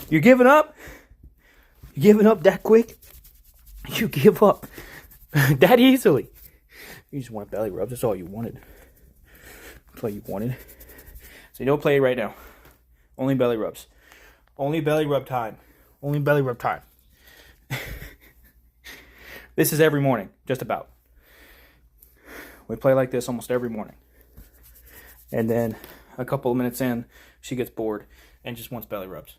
You giving up? You giving up that quick? You give up that easily? You just want belly rubs. That's all you wanted. That's all you wanted. So you don't play it right now. Only belly rubs. Only belly rub time. Only belly rub time. This is every morning, just about. We play like this almost every morning. And then a couple of minutes in, she gets bored and just wants belly rubs.